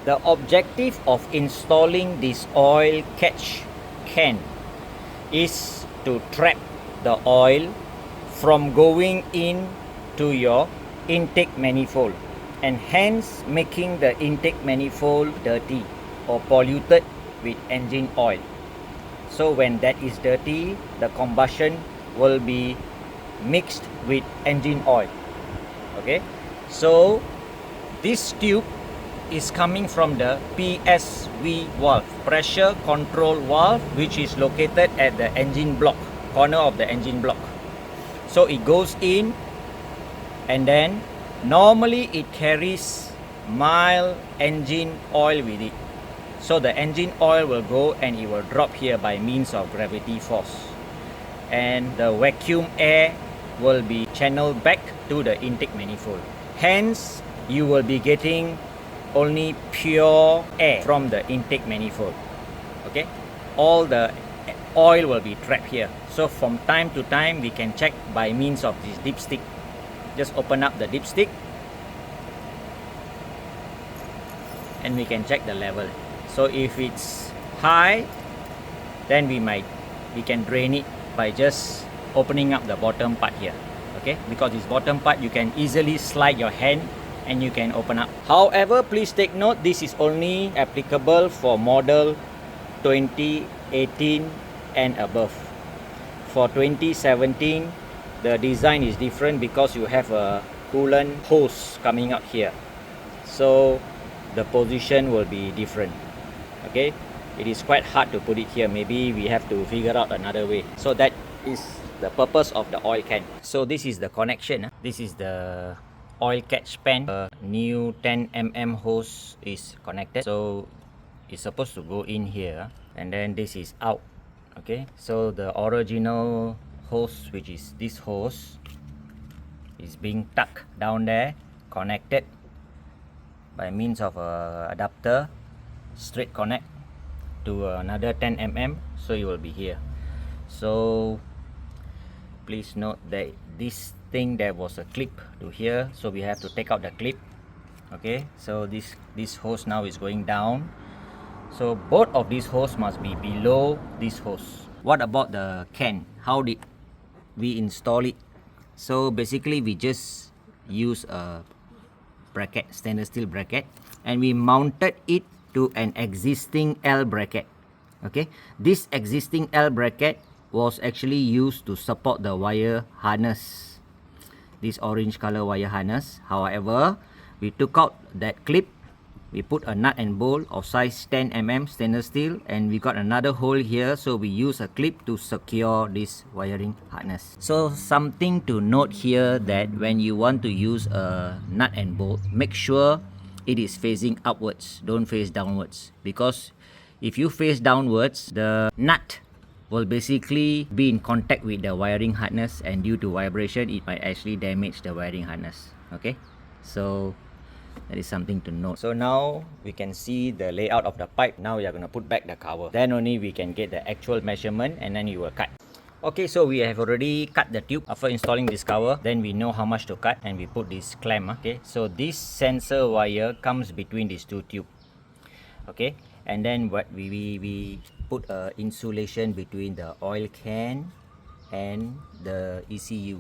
The objective of installing this oil catch can is to trap the oil from going in to your intake manifold, and hence making the intake manifold dirty or polluted with engine oil. So when that is dirty, the combustion will be mixed with engine oil. Okay, so this tube is coming from the PSV valve, pressure control valve, which is located at the engine block, corner of the engine block. So it goes in, and then normally it carries mild engine oil with it. So the engine oil will go and it will drop here by means of gravity force, and the vacuum air will be channeled back to the intake manifold. Hence you will be getting only pure air from the intake manifold. Okay, all the oil will be trapped here. So from time to time we can check by means of this dipstick. Just open up the dipstick and we can check the level. So if it's high, then we can drain it by just opening up the bottom part here. Okay, because this bottom part you can easily slide your hand and you can open up. However, please take note, this is only applicable for model 2018 and above. For 2017, the design is different because you have a coolant hose coming out here, so the position will be different. Okay, it is quite hard to put it here. Maybe we have to figure out another way. So that is the purpose of the oil can. So this is the connection. This is the oil catch pan. A new 10mm hose is connected, so it's supposed to go in here, and then this is out. Okay, so the original hose, which is this hose, is being tucked down there, connected by means of a adapter, straight connect to another 10mm, so it will be here. So please note that this thing, there was a clip to here, so we have to take out the clip. Okay, so this hose now is going down, so both of these hose must be below this hose. What about the can? How did we install it? So basically we just use a bracket, stainless steel bracket, and we mounted it to an existing L bracket. Okay, this existing L bracket was actually used to support the wire harness, this orange color wire harness. However, we took out that clip, we put a nut and bolt of size 10mm stainless steel, and we got another hole here, so we use a clip to secure this wiring harness. So something to note here, that when you want to use a nut and bolt, make sure it is facing upwards, don't face downwards, because if you face downwards, the nut will basically be in contact with the wiring harness, and due to vibration it might actually damage the wiring harness. Okay, so that is something to note. So now we can see the layout of the pipe. Now we are going to put back the cover, then only we can get the actual measurement, and then you will cut. Okay, so we have already cut the tube. After installing this cover, then we know how much to cut, and we put this clamp. Okay, so this sensor wire comes between these two tubes. Okay, and then what we put a insulation between the oil can and the ECU.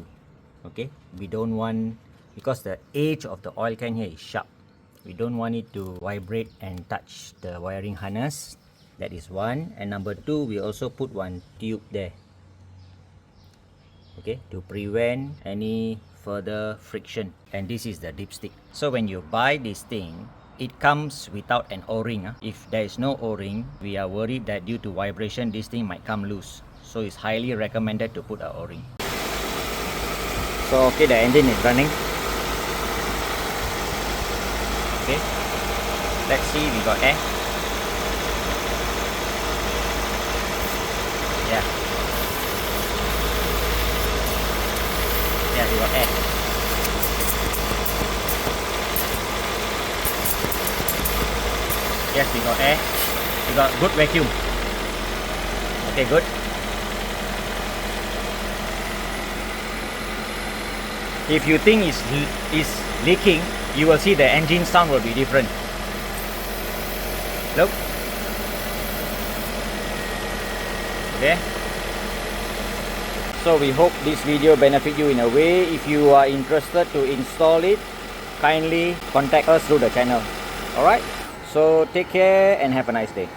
Okay, we don't want, because the edge of the oil can here is sharp, we don't want it to vibrate and touch the wiring harness. That is one. And number two, we also put one tube there, okay, to prevent any further friction. And this is the dipstick. So when you buy this thing, it comes without an O-ring. If there is no O-ring, we are worried that due to vibration this thing might come loose, so it's highly recommended to put an O-ring. So okay, the engine is running. Okay, let's see, we got air. Yeah, we got air. Yes, we got air. We got good vacuum. Okay, good. If you think it's leaking, you will see the engine sound will be different. Look. Okay. So we hope this video benefit you in a way. If you are interested to install it, kindly contact us through the channel. Alright, so take care and have a nice day.